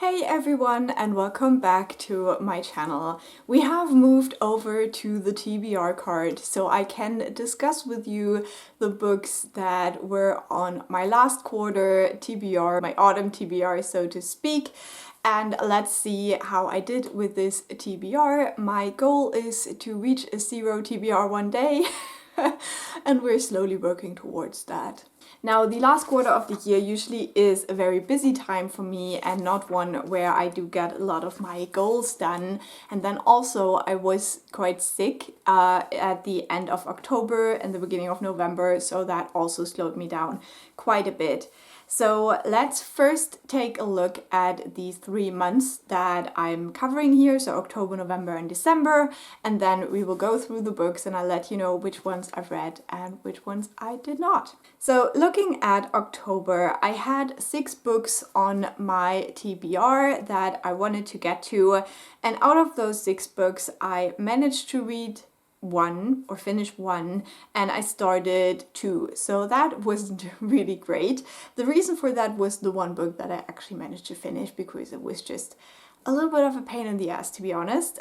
Hey everyone, and welcome back to my channel. We have moved over to the TBR card so I can discuss with you the books that were on my last quarter TBR, my autumn TBR so to speak. And let's see how I did with this TBR. My goal is to reach a 0 TBR one day and we're slowly working towards that. Now, the last quarter of the year usually is a very busy time for me and not one where I do get a lot of my goals done. And then also I was quite sick at the end of October and the beginning of November, so that also slowed me down quite a bit. So let's first take a look at these 3 months that I'm covering here, so October, November and December, and then we will go through the books and I'll let you know which ones I've read and which ones I did not. So looking at October, I had 6 books on my TBR that I wanted to get to, and out of those 6 books I managed to read finish one, and I started 2, so that wasn't really great. The reason for that was the one book that I actually managed to finish because it was just a little bit of a pain in the ass, to be honest.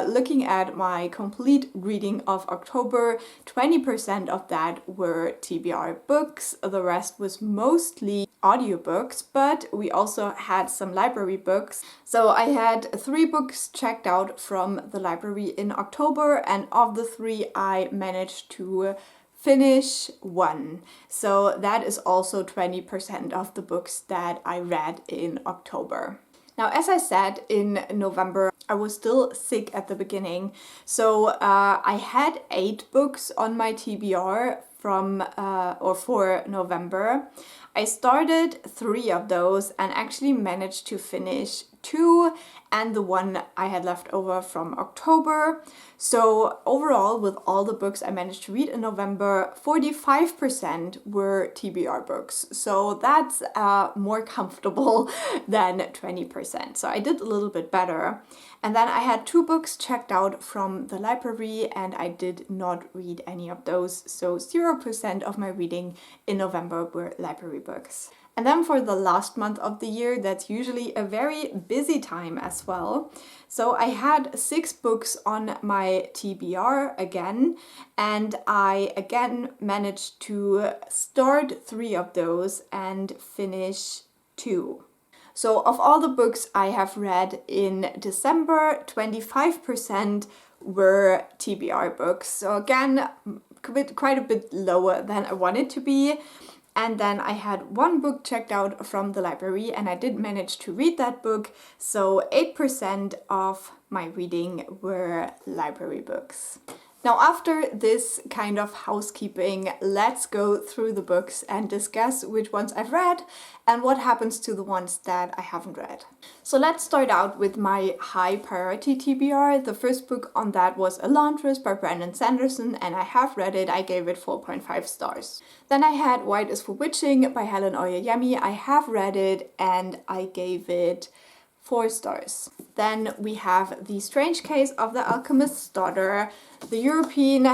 Looking at my complete reading of October, 20% of that were TBR books, the rest was mostly audiobooks, but we also had some library books. So I had 3 books checked out from the library in October, and of the 3 I managed to finish 1. So that is also 20% of the books that I read in October. Now, as I said, in November, I was still sick at the beginning. So I had 8 books on my TBR for November. I started 3 of those and actually managed to finish 2 and the one I had left over from October. So overall, with all the books I managed to read in November, 45% were TBR books. So that's more comfortable than 20%. So I did a little bit better. And then I had 2 books checked out from the library and I did not read any of those. So 0% of my reading in November were library books. And then for the last month of the year, that's usually a very busy time as well. So I had 6 books on my TBR again, and I again managed to start 3 of those and finish 2. So of all the books I have read in December, 25% were TBR books. So again, quite a bit lower than I wanted to be. And then I had 1 book checked out from the library and I did manage to read that book. So 8% of my reading were library books. Now, after this kind of housekeeping, let's go through the books and discuss which ones I've read and what happens to the ones that I haven't read. So let's start out with my high priority TBR. The first book on that was Elantris by Brandon Sanderson, and I have read it. I gave it 4.5 stars. Then I had White is for Witching by Helen Oyeyemi. I have read it and I gave it 4 stars. Then we have The Strange Case of the Alchemist's Daughter, The European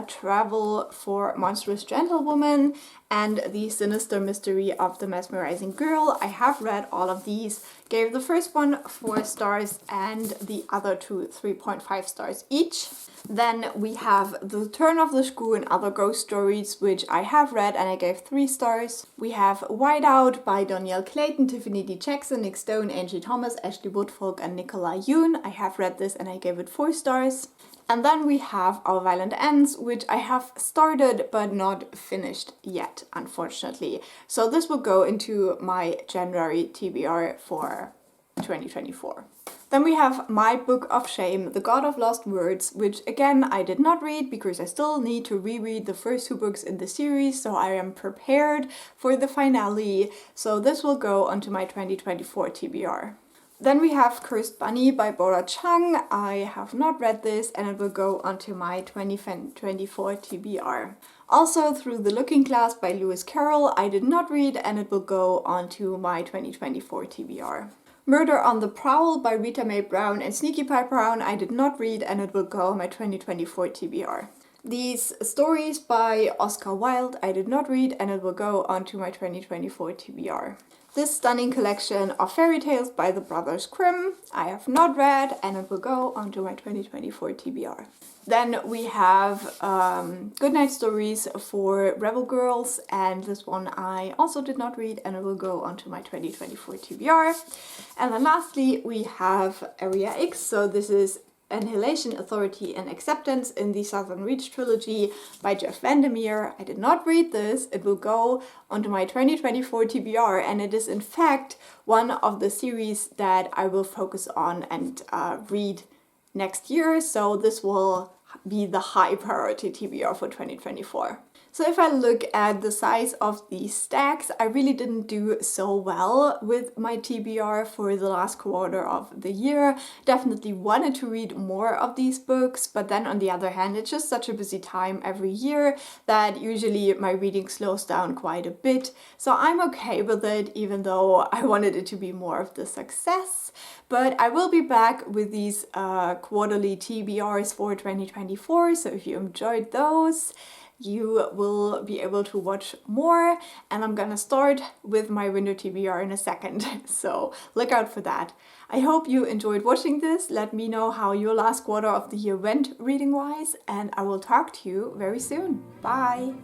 Travel for Monstrous Gentlewoman, and The Sinister Mystery of the Mesmerizing Girl. I have read all of these, gave the first one 4 stars and the other 2 3.5 stars each. Then we have The Turn of the Screw and Other Ghost Stories, which I have read and I gave 3 stars. We have Whiteout by Donielle Clayton, Tiffany D. Jackson, Nick Stone, Angie Thomas, Ashley Woodfolk and Nicola Yoon. I have read this and I gave it 4 stars. And then we have Our Violent Ends, which I have started but not finished yet, unfortunately. So this will go into my January TBR for 2024. Then we have My Book of Shame, The God of Lost Words, which again I did not read because I still need to reread the first 2 books in the series, so I am prepared for the finale. So this will go onto my 2024 TBR. Then we have Cursed Bunny by Bora Chung. I have not read this and it will go onto my 2024 TBR. Also Through the Looking Glass by Lewis Carroll, I did not read and it will go onto my 2024 TBR. Murder on the Prowl by Rita Mae Brown and Sneaky Pie Brown, I did not read and it will go on my 2024 TBR. These stories by Oscar Wilde I did not read, and it will go onto my 2024 TBR. This stunning collection of fairy tales by the Brothers Grimm I have not read, and it will go onto my 2024 TBR. Then we have Goodnight Stories for Rebel Girls, and this one I also did not read, and it will go onto my 2024 TBR. And then lastly we have Area X, so this is Annihilation, Authority and Acceptance in the Southern Reach trilogy by Jeff Vandermeer. I did not read this. It will go onto my 2024 TBR, and it is in fact one of the series that I will focus on and read next year, so this will be the high priority TBR for 2024. So if I look at the size of these stacks, I really didn't do so well with my TBR for the last quarter of the year. Definitely wanted to read more of these books, but then on the other hand, it's just such a busy time every year that usually my reading slows down quite a bit. So I'm okay with it, even though I wanted it to be more of the success. But I will be back with these quarterly TBRs for 2024, so if you enjoyed those, you will be able to watch more, and I'm gonna start with my winter TBR in a second, so look out for that. I hope you enjoyed watching this. Let me know how your last quarter of the year went reading wise, and I will talk to you very soon. Bye!